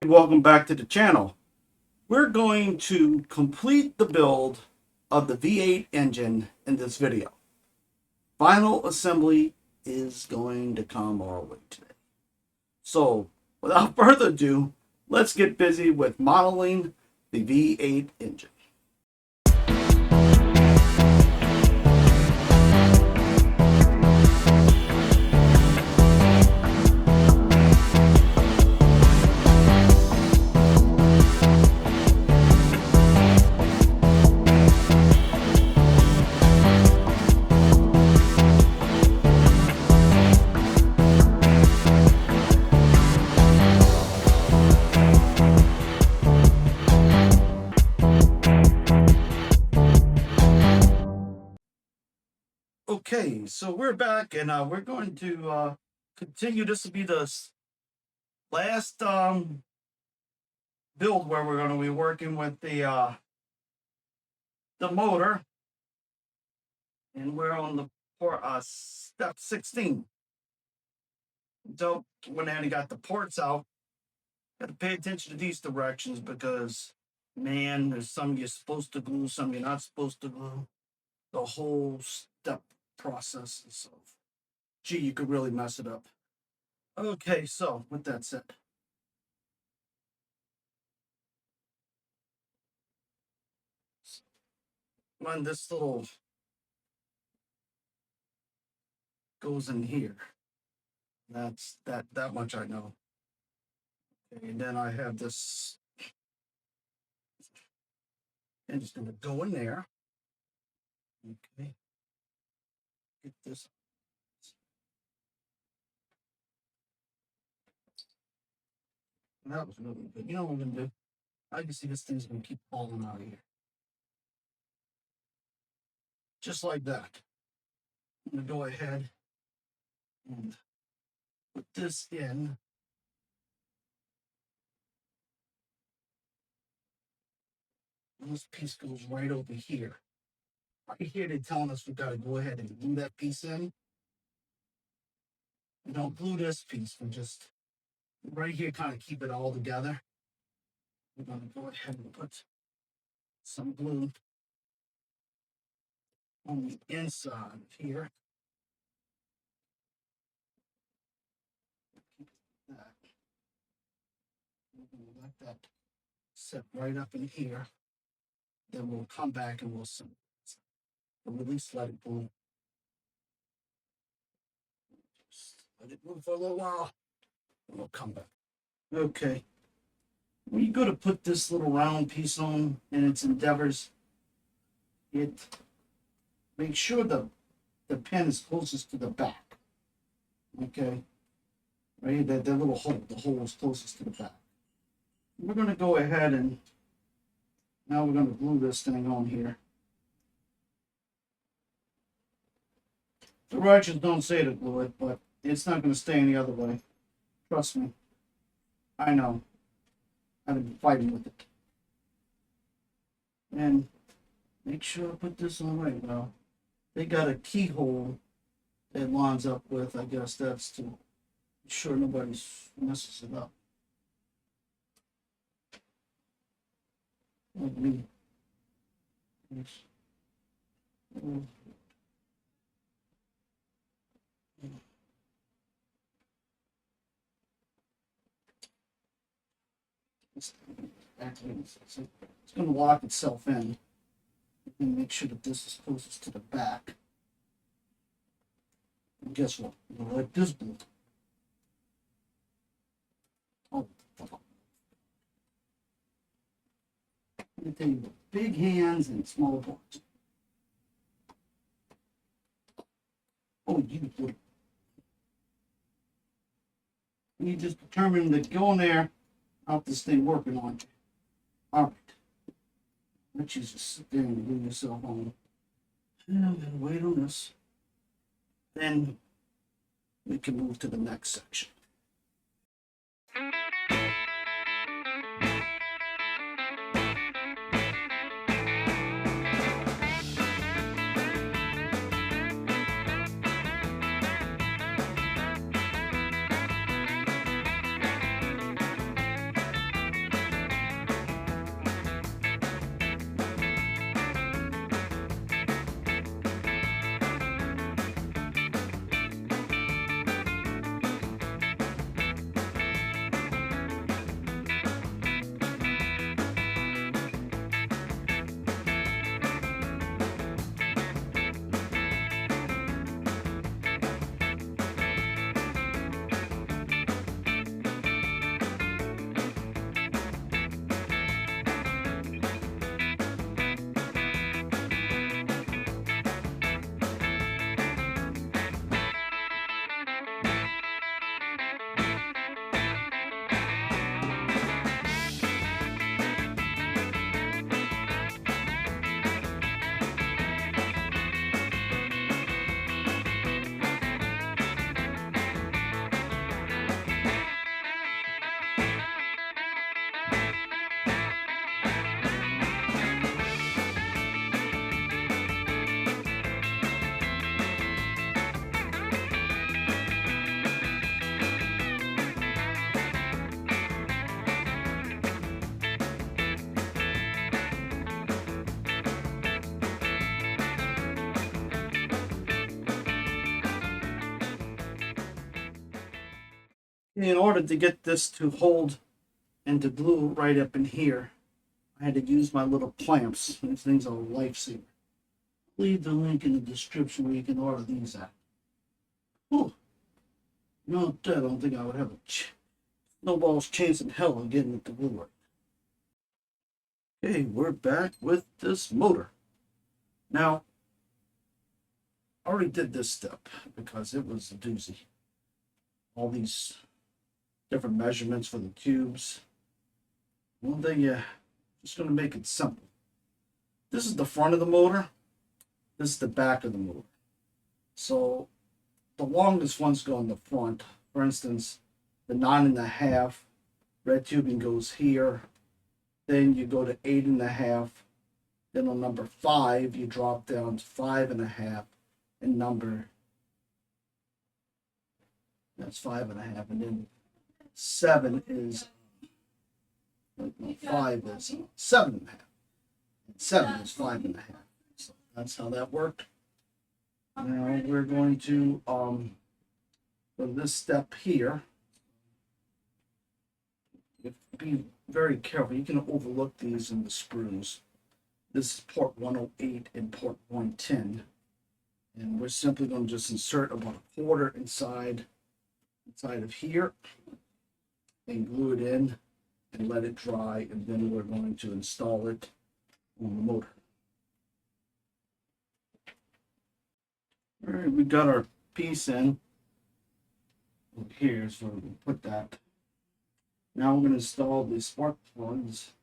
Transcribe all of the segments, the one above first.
Welcome back to the channel. We're going to complete the build of the V8 engine in this video. Final assembly is going to come our way today. So without further ado, let's get busy with modeling the V8 engine. Okay, so we're back and we're going to continue. This will be the last build where we're going to be working with the motor, and we're on the step 16. So went ahead and got the ports out. Got to pay attention to these directions because, man, there's some you're supposed to glue, some you're not supposed to glue. The whole step process is so, gee, you could really mess it up. Okay, so with that said, when this little goes in here, that's that much I know. Okay, and then I have this, and it's going to go in there. Okay, get this. That was really good. You know what I'm going to do? I can see this thing's going to keep falling out of here. Just like that. I'm going to go ahead and put this in. And this piece goes right over here. Right here, they're telling us we've got to go ahead and glue that piece in. We don't glue this piece, we just right here kind of keep it all together. We're going to go ahead and put some glue on the inside here. That. We're going to let that set right up in here. Then we'll come back and we'll at least let it glue. Just let it move for a little while, and we'll come back. Okay. When you go to put this little round piece on in its endeavors, make sure the pin is closest to the back. Okay. Right, that little hole, the hole is closest to the back. We're going to go ahead and now we're going to glue this thing on here. Directions don't say to glue it, but it's not going to stay any other way. Trust me. I know. I've been fighting with it. And make sure I put this on right now. They got a keyhole that lines up with, I guess that's to be sure nobody messes it up. Like me. It's going to lock itself in. And make sure that this is closest to the back. And guess what? You're gonna let this glue. Oh, let me tell you, big hands and small parts. Oh, you would. You just determined that going there, out this thing working on you. All right. Let you just sit there and glue yourself on. And I'm gonna wait on this. Then we can move to the next section. In order to get this to hold and to glue right up in here, I had to use my little clamps. These things are a lifesaver. Leave the link in the description where you can order these at. Whew. No, I don't think I would have a snowball's chance in hell of getting it to glue right. Okay, we're back with this motor. Now, I already did this step because it was a doozy. All these different measurements for the tubes. One thing, just going to make it simple. This is the front of the motor. This is the back of the motor. So the longest ones go in the front. For instance, the 9.5 red tubing goes here. Then you go to 8.5. Then on number 5, you drop down to 5.5. And number, that's 5.5. And then 7 is, 5 is 7.5. And 7 is 5.5. So that's how that worked. Now we're going to, for this step here, be very careful. You can overlook these in the screws. This is port 108 and port 110. And we're simply going to just insert about 1/4 inside of here and glue it in and let it dry. And then we're going to install it on the motor. All right, we got our piece in. Here, so we'll put that. Now we're going to install the spark plugs.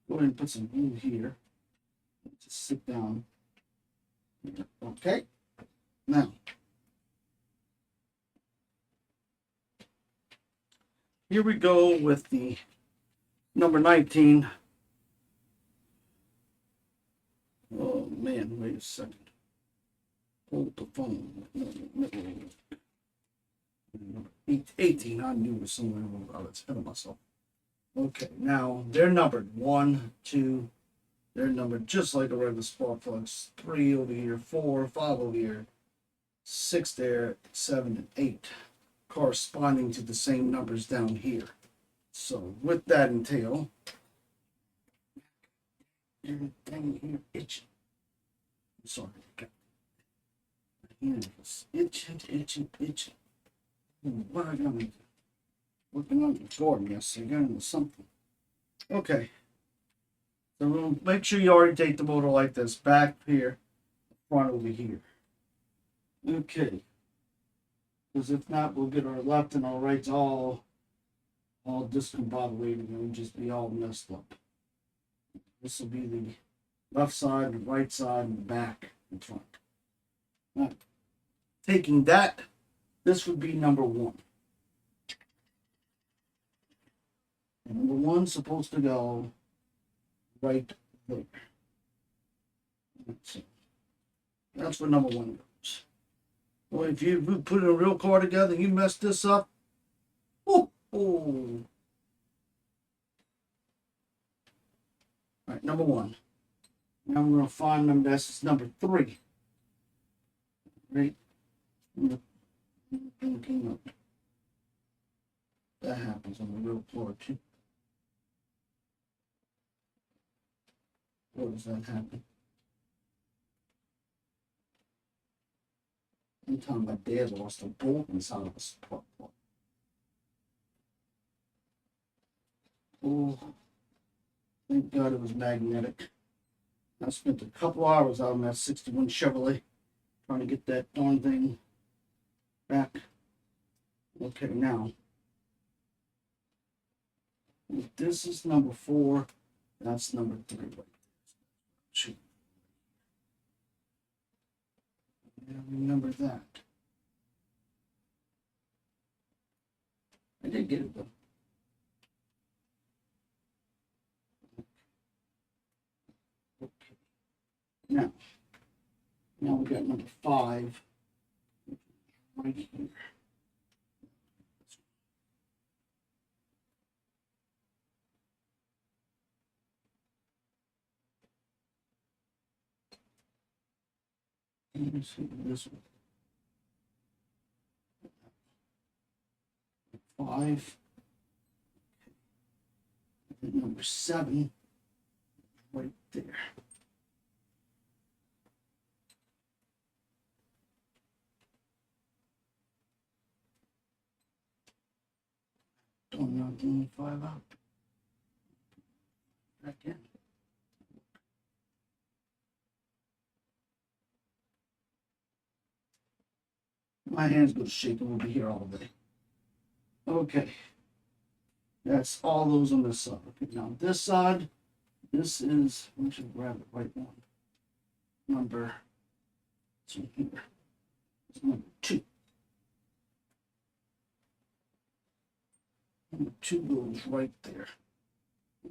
Go ahead and put some glue here. Just sit down. Here. Okay. Now, here we go with the number 19. Oh man, wait a second. Hold the phone. 18, I knew it was somewhere. I was ahead of myself. Okay, now they're numbered 1, 2. They're numbered just like the regular spark plugs. 3 over here, 4, 5 over here, 6 there, 7 and 8, corresponding to the same numbers down here. So with that entail, everything here itching. I'm sorry, my hand was itching. What am I gonna do? Working on the Jordan yesterday, got into something. Okay. So we'll make sure you orientate the motor like this. Back here, front over here. Okay. Because if not, we'll get our left and our rights all discombobulated and we'll just be all messed up. This will be the left side, the right side, and the back and front. Now, taking that, this would be number 1. And number 1's supposed to go right there. That's where number 1 goes. Well, if you put a real car together and you mess this up, oh. All right, number 1. Now we're going to find number, that's number 3. Right? That happens on the real floor too. What does that happen? One time my dad lost a bolt inside of a spark plug. Oh, thank God it was magnetic. I spent a couple hours out on that 61 Chevrolet trying to get that darn thing back. Okay, now, if this is number 4, that's number 3 right there. Shoot. Yeah, remember that. I did get it though. Okay. Now we got number 5 right here. Let me see this one. 5. And number 7, right there. Don't knock number 5 out. Back in. My hand's going to shake and we'll be here all day. Okay. That's all those on this side. Okay, now this side, this is, we should grab the right one. Number, it's in here. It's number 2. Number 2 goes right there.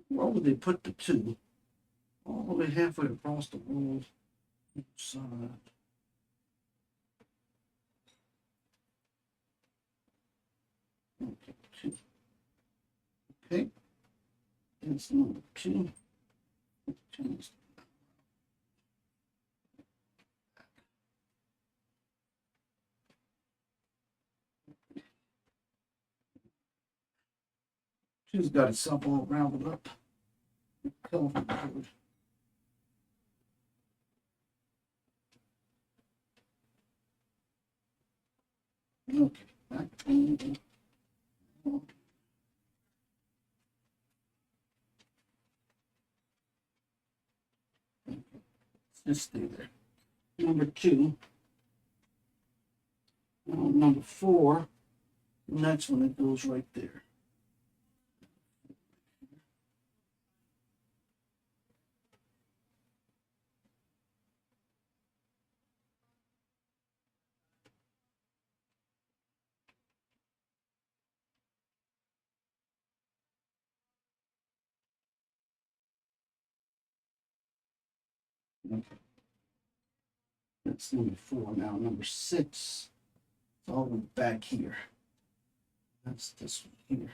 Where would they put the 2? All the way halfway across the world. Side. Okay, 2. Okay. That's number 2. Two's got itself all rounded up. Telephone code. Okay, back to just stay there. Number 2. Number 4. The next one, it goes right there. Okay. That's number 4 now. Number 6, it's all the way back here. That's this one here.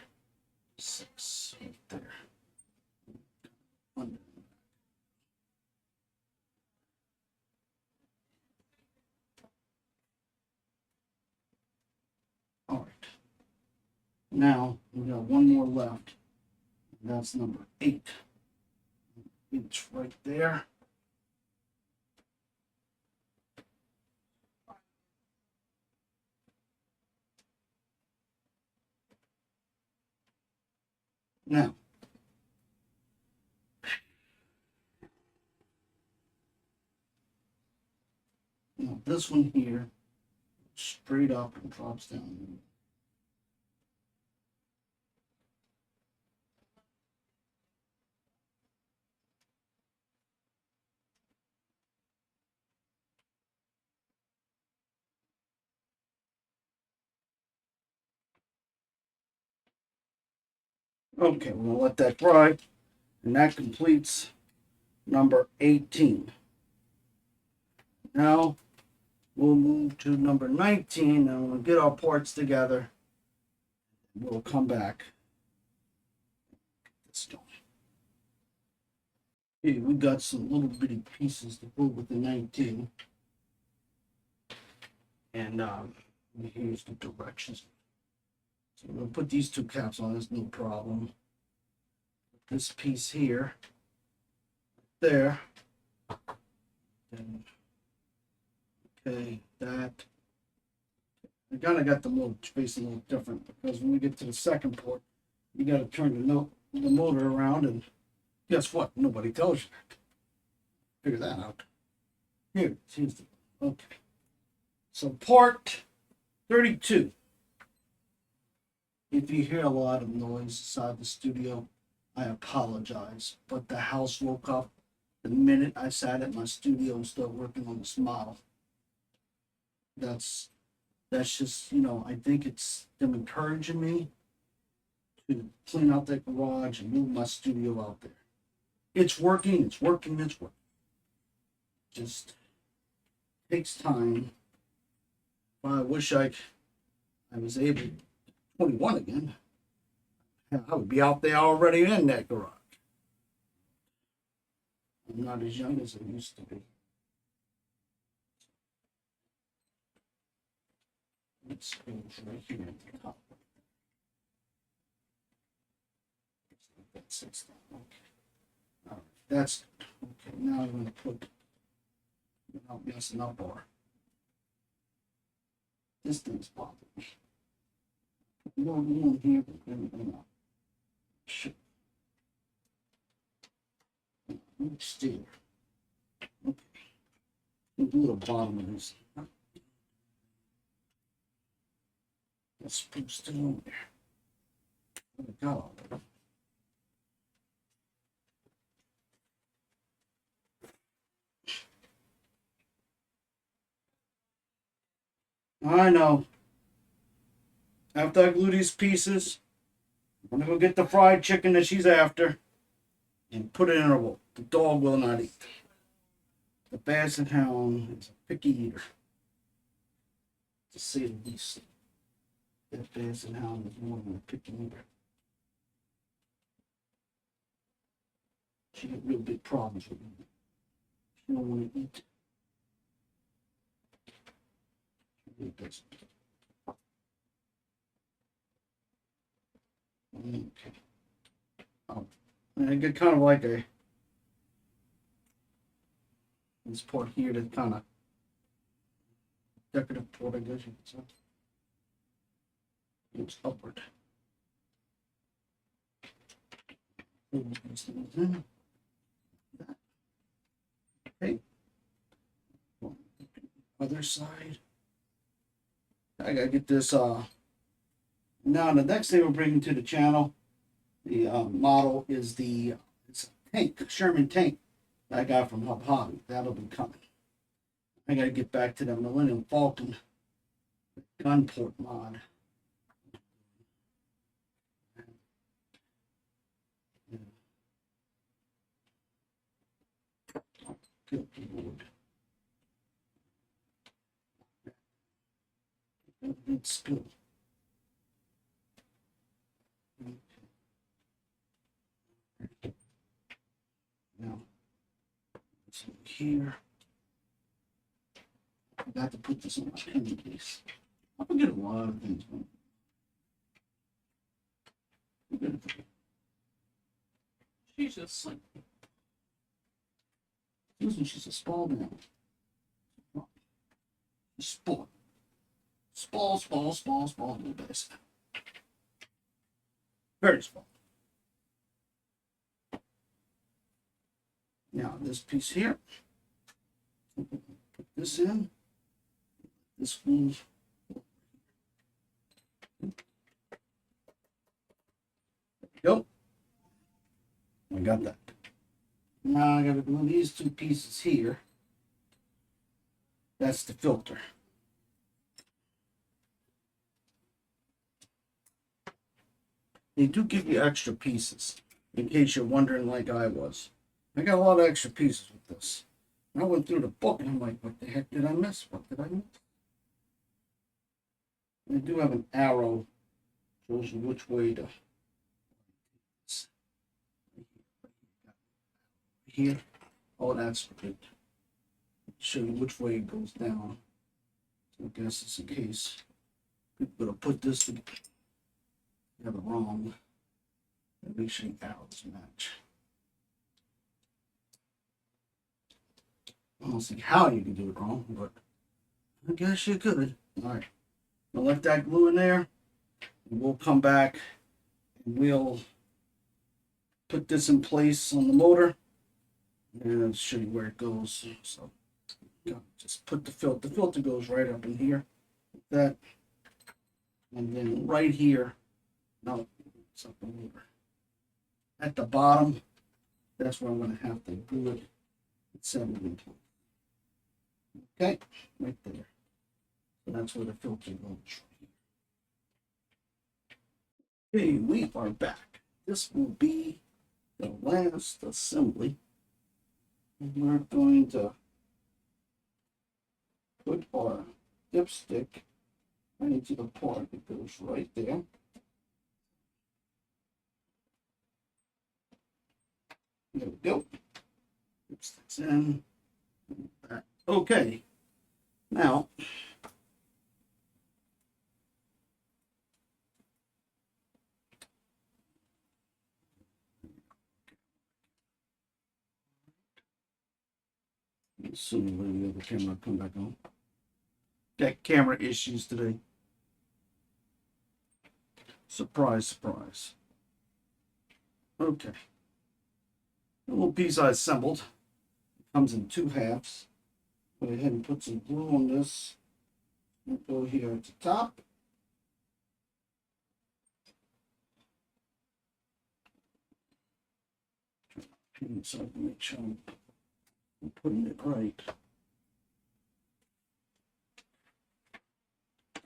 6 right there. Under. All right. Now we got one more left. That's number 8. It's right there. Now, this one here, straight up and drops down. Okay, we're gonna let that dry, and that completes number 18. Now we'll move to number 19, and we'll get our parts together. We'll come back. Let's do it. Okay, we got some little bitty pieces to put with the 19, and here's the directions. So we're gonna put these 2 caps on. There's no problem. This piece here, there. And, okay, that. I kind of got the little space a little different because when we get to the second port, you got to turn the motor around, and guess what? Nobody tells you that. Figure that out. Here, here's the, okay. So port 32. If you hear a lot of noise inside the studio, I apologize, but the house woke up the minute I sat at my studio and started working on this model. That's just, I think it's them encouraging me to clean out that garage and move my studio out there. It's working, it's working, it's working. Just takes time. I wish I was able 21 again. I would be out there already in that garage. I'm not as young as I used to be. Let's go right here at the top. 16. Okay. All right. That's okay. Now I'm going to put without messing up our distance bobbing. No room here, but everything else. Shit. Steer. Okay. We'll do the bottom of this. That's supposed to go there. There we go. I know. After I glue these pieces, I'm gonna go get the fried chicken that she's after and put it in her bowl. The dog will not eat. The basset hound is a picky eater, to say the least. That basset hound is more than a picky eater. She got real big problems with me. She don't want to eat. She really doesn't. Okay. Oh, I get kind of like this part here that kind of decorative port, I guess you could say. It's upward. Okay. Other side. I gotta get this. Now the next thing we're bringing to the channel, the model is it's a tank, Sherman tank that I got from Hub Hobby. That'll be coming. I gotta get back to the Millennium Falcon gunport mod. Good Lord. It's good. Now, it's here. I got to put this on my pen case. I forget a lot of things. She's just like, listen, she's a small man. Small, little bit. Very small. Now this piece here, put this in. This moves. There we go. I got that. Now I gotta glue these two pieces here. That's the filter. They do give you extra pieces, in case you're wondering like I was. I got a lot of extra pieces with this. I went through the book and I'm like, what the heck did I miss? What did I miss? They do have an arrow, shows you which way to. Here. Oh, that's good. Show you which way it goes down. So I guess it's in case people gonna put this together. You have it wrong. Make sure the arrows match. I don't see how you can do it wrong, but I guess you could. All right, I'll let that glue in there. And we'll come back and we'll put this in place on the motor and I'll show you where it goes. So just put the filter. The filter goes right up in here. Like that, and then right here. No, it's up over. At the bottom, that's where I'm going to have to glue it. It's 7 in place. Okay, right there. So that's where the filter goes. Okay, we are back. This will be the last assembly. And we're going to put our dipstick right into the part that goes right there. There we go. Dipstick's in. Okay. Now, Sooner or later the other camera will come back on. Got camera issues today. Surprise, surprise. Okay. The little piece I assembled comes in 2 halves. Go ahead and put some glue on this. We'll go here at the top. So I can make sure I'm putting it right.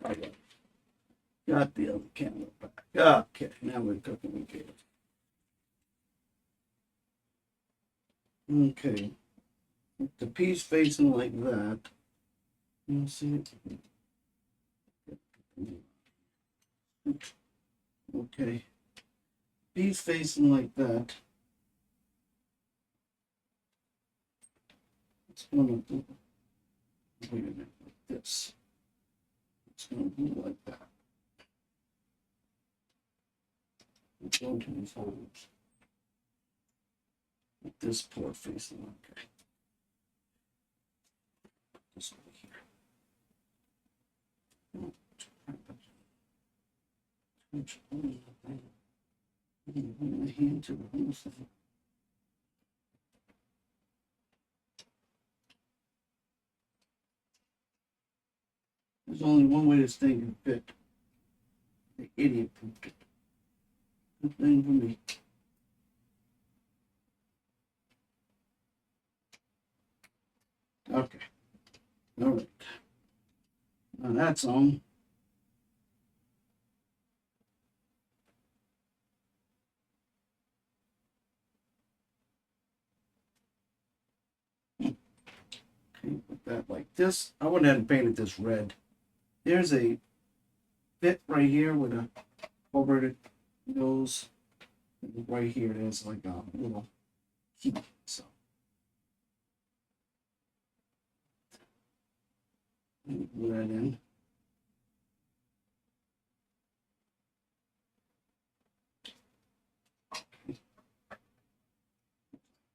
Right. Got the other camera back. Okay, now we're cooking with it. Okay, the piece facing like that. You see it? Okay, piece facing like that. It's gonna do. Wait a minute, like this. It's gonna do like that. It's going to be fine. With this port facing, okay. This over here. My hand to the whole thing. There's only one way this thing can fit. The idiot pooped it. Good thing for me. Okay. All right. Now that's on. Okay, put that like this. I went ahead and painted this red. There's a bit right here with a over it goes. Right here, there's like a little key. So let me put that in.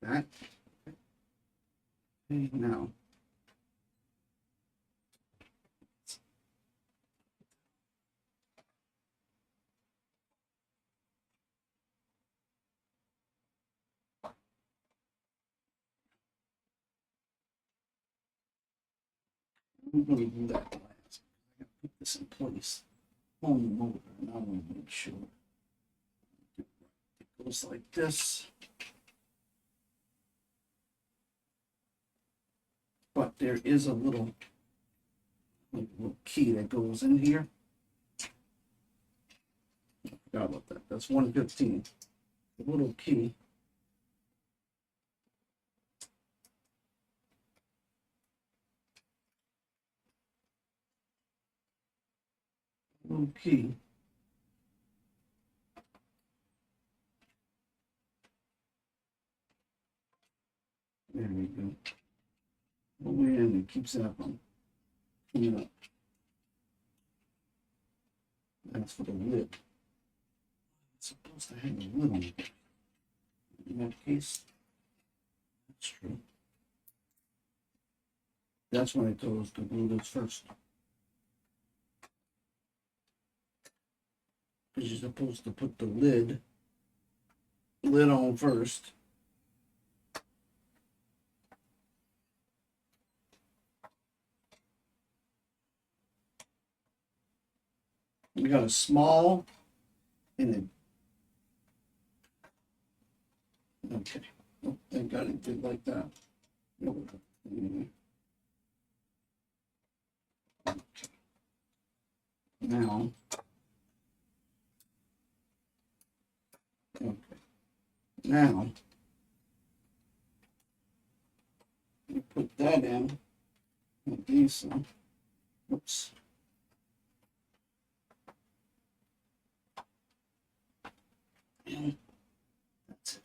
That. Okay, now. I'm going to do that last. I got to put this in place on the motor, and I want to make sure it goes like this. But there is a little key that goes in here. I forgot about that. That's 115. The little key. Little key. There we go. Oh man, it keeps that one coming up. That's for the lid. It's supposed to have a lid on it. In that case, that's true. That's why I told us to glue this first. Because you're supposed to put the lid on first. We got a small and a okay. Oh, thank God it did like that. Anyway. Okay. Now, okay. Now, you put that in. Like these. Oops. And that's it.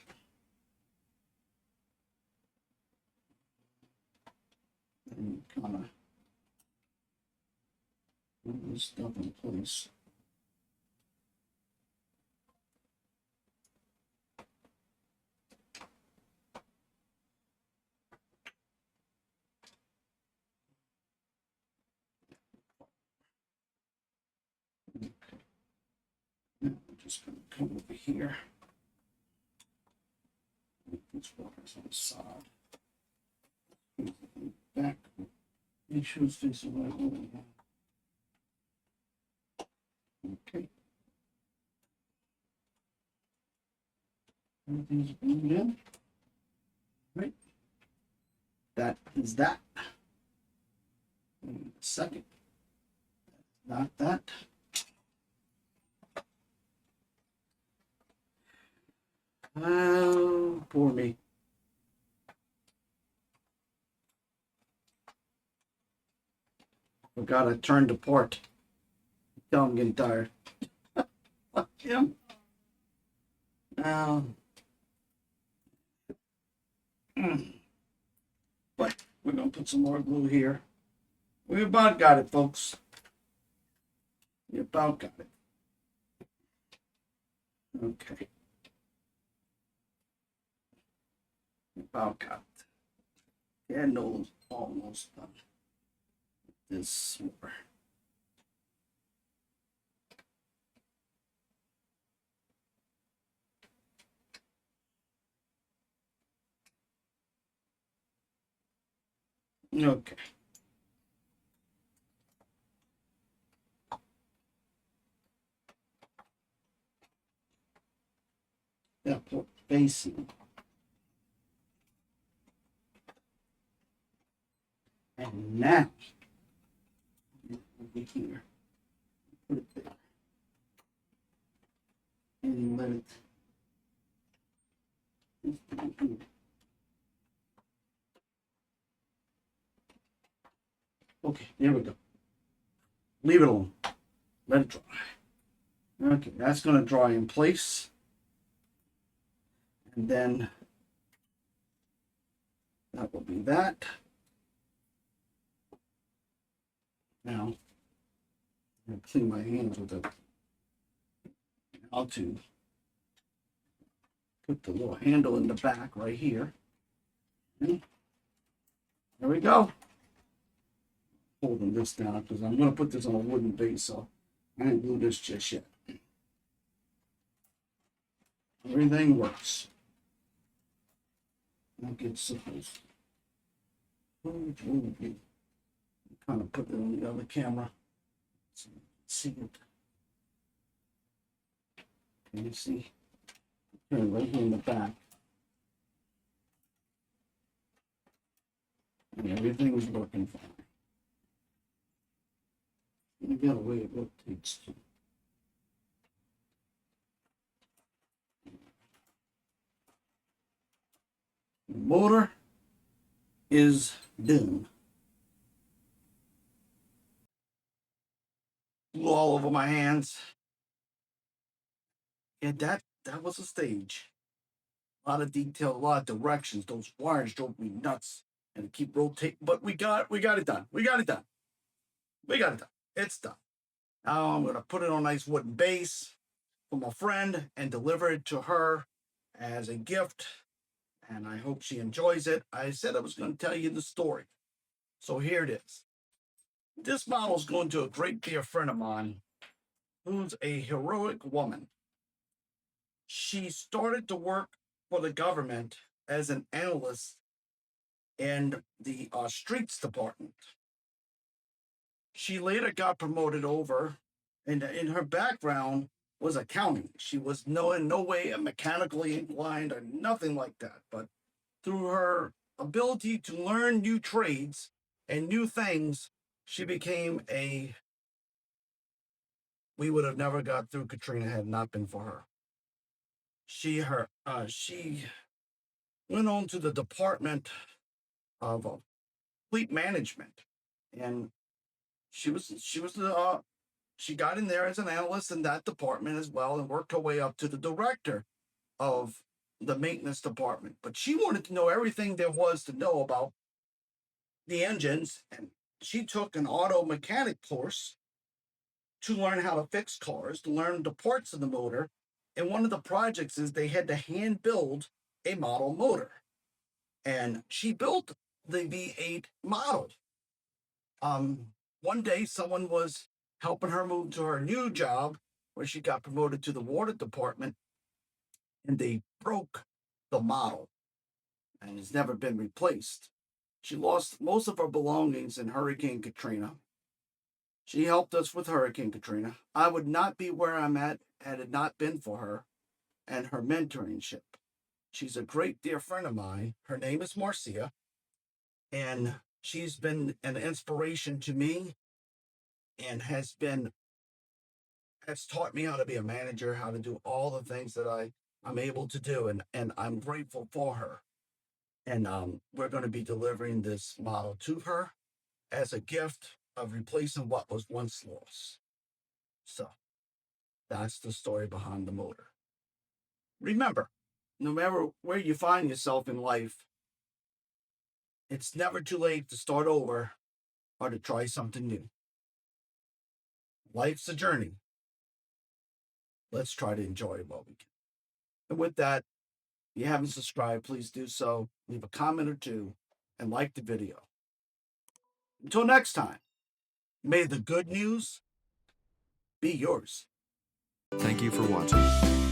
And kind of put this stuff in place. just going to come over here. This water's on the side. Back. Make sure it's facing right way. Okay. Everything's moving in. Right. That is that. Second. Not that. Oh, poor me. Forgot I turned the port. Tell I'm getting tired. Fuck him. But we're gonna put some more glue here. We about got it, folks. We about got it. Okay. About got it. Yeah, no, almost done. This more. Okay. That put facing. And now, over here, put it there. And let it. Okay, there we go. Leave it alone. Let it dry. Okay, that's going to dry in place. And then that will be that. Now, I'm going to clean my hands with it. How to put the little handle in the back right here. Okay. There we go. Holding this down because I'm going to put this on a wooden base, so I didn't glue this just yet. Everything works. Like it's supposed to. Kind of put it on the other camera so you can see it. Can you see? Turn right here in the back. And everything is working fine. You got a way it rotates too. The motor is done. Glue all over my hands. Yeah, that was a stage. A lot of detail, a lot of directions. Those wires drove me nuts, and keep rotating. But we got it done. We got it done. We got it done. It's done. Now I'm gonna put it on a nice wooden base for my friend and deliver it to her as a gift. And I hope she enjoys it. I said I was going to tell you the story. So here it is. This model is going to a great dear friend of mine who's a heroic woman. She started to work for the government as an analyst in the streets department. She later got promoted over, and in her background was accounting. She was in no way a mechanically inclined or nothing like that, but through her ability to learn new trades and new things, she became we would have never got through Katrina had it not been for her. She went on to the Department of Fleet Management, and she got in there as an analyst in that department as well, and worked her way up to the director of the maintenance department. But she wanted to know everything there was to know about the engines, and she took an auto mechanic course to learn how to fix cars, to learn the parts of the motor. And one of the projects is they had to hand build a model motor. And she built the V8 model. One day someone was helping her move to her new job, where she got promoted to the water department, and they broke the model and has never been replaced. She lost most of her belongings in Hurricane Katrina. She helped us with Hurricane Katrina. I would not be where I'm at had it not been for her and her mentorship. She's a great dear friend of mine. Her name is Marcia, and she's been an inspiration to me and has taught me how to be a manager, how to do all the things that I'm able to do, and I'm grateful for her. And we're going to be delivering this model to her as a gift of replacing what was once lost. So that's the story behind the motor. Remember, no matter where you find yourself in life, it's never too late to start over or to try something new. Life's a journey. Let's try to enjoy it while we can. And with that, if you haven't subscribed, please do so. Leave a comment or two and like the video. Until next time, may the good news be yours. Thank you for watching.